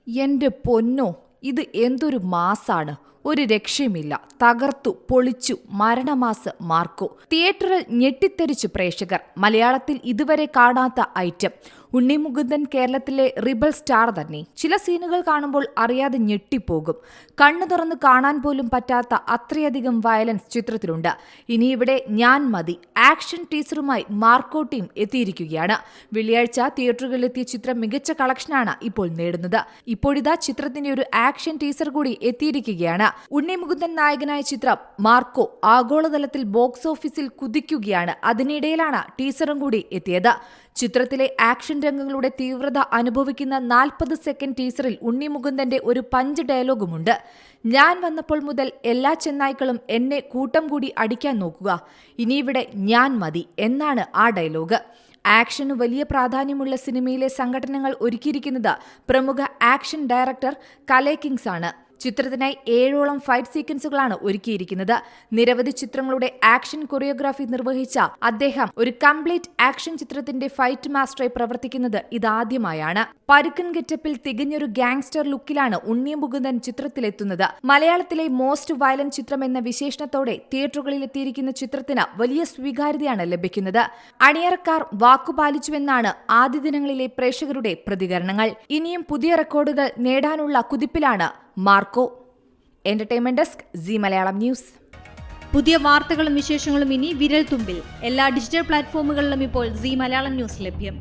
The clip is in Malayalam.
എന്റെ പൊന്നോ, ഇത് എന്തൊരു മാസാണ്. ഒരു രക്ഷയുമില്ല. തകർത്തു പൊളിച്ചു മരണമാസ് മാർക്കോ. തിയേറ്ററിൽ ഞെട്ടിത്തെറിച്ചു പ്രേക്ഷകർ. മലയാളത്തിൽ ഇതുവരെ കാണാത്ത ഐറ്റം. ഉണ്ണി മുകുന്ദൻ കേരളത്തിലെ റിബൽ സ്റ്റാർ തന്നെ. ചില സീനുകൾ കാണുമ്പോൾ അറിയാതെ ഞെട്ടിപ്പോകും. കണ്ണു തുറന്ന് കാണാൻ പോലും പറ്റാത്ത അത്രയധികം വയലൻസ് ചിത്രത്തിലുണ്ട്. ഇനി ഇവിടെ ഞാൻ മതി ആക്ഷൻ ടീസറുമായി മാർക്കോ ടീം എത്തിയിരിക്കുകയാണ്. വെള്ളിയാഴ്ച തിയേറ്ററുകളിലെത്തിയ ചിത്രം മികച്ച കളക്ഷനാണ് ഇപ്പോൾ നേടുന്നത്. ഇപ്പോഴിതാ ചിത്രത്തിന്റെ ഒരു ആക്ഷൻ ടീസർ കൂടി എത്തിയിരിക്കുകയാണ്. ഉണ്ണി മുകുന്ദൻ നായകനായ ചിത്രം മാർക്കോ ആഗോളതലത്തിൽ ബോക്സ് ഓഫീസിൽ കുതിക്കുകയാണ്. അതിനിടയിലാണ് ടീസറും കൂടി എത്തിയത്. ചിത്രത്തിലെ ആക്ഷൻ രംഗങ്ങളുടെ തീവ്രത അനുഭവിക്കുന്ന 40 സെക്കൻഡ് ടീസറിൽ ഉണ്ണി മുകുന്ദന്റെ ഒരു പഞ്ച് ഡയലോഗുമുണ്ട്. ഞാൻ വന്നപ്പോൾ മുതൽ എല്ലാ ചെന്നായ്ക്കളും എന്നെ കൂട്ടം കൂടി അടിക്കാൻ നോക്കുക, ഇനിയിവിടെ ഞാൻ മതി എന്നാണ് ആ ഡയലോഗ്. ആക്ഷന് വലിയ പ്രാധാന്യമുള്ള സിനിമയിലെ സംഘടനകൾ ഒരുക്കിയിരിക്കുന്നത് പ്രമുഖ ആക്ഷൻ ഡയറക്ടർ കലൈ കിങ്സ് ആണ്. ചിത്രത്തിനായി 7ഓളം ഫൈറ്റ് സീക്വൻസുകളാണ് ഒരുക്കിയിരിക്കുന്നത്. നിരവധി ചിത്രങ്ങളുടെ ആക്ഷൻ കൊറിയോഗ്രാഫി നിർവഹിച്ച അദ്ദേഹം ഒരു കംപ്ലീറ്റ് ആക്ഷൻ ചിത്രത്തിന്റെ ഫൈറ്റ് മാസ്റ്ററായി പ്രവർത്തിക്കുന്നത് ഇതാദ്യമായാണ്. പരുക്കൻ ഗെറ്റപ്പിൽ തികഞ്ഞൊരു ഗാങ്സ്റ്റർ ലുക്കിലാണ് ഉണ്ണി മുകുന്ദൻ ചിത്രത്തിലെത്തുന്നത്. മലയാളത്തിലെ മോസ്റ്റ് വയലന്റ് ചിത്രം എന്ന വിശേഷണത്തോടെ തിയേറ്ററുകളിലെത്തിയിരിക്കുന്ന ചിത്രത്തിന് വലിയ സ്വീകാര്യതയാണ് ലഭിക്കുന്നത്. അണിയറക്കാർ വാക്കുപാലിച്ചുവെന്നാണ് ആദ്യ ദിനങ്ങളിലെ പ്രേക്ഷകരുടെ പ്രതികരണങ്ങൾ. ഇനിയും പുതിയ റെക്കോർഡുകൾ നേടാനുള്ള കുതിപ്പിലാണ് Marco. Entertainment desk, Zee Malayalam news. പുതിയ വാർത്തകളും വിശേഷങ്ങളും ഇനി വിരൽ തുമ്പിൽ. എല്ലാ ഡിജിറ്റൽ പ്ലാറ്റ്ഫോമുകളിലും ഇപ്പോൾ സീ മലയാളം ന്യൂസ് ലഭ്യം.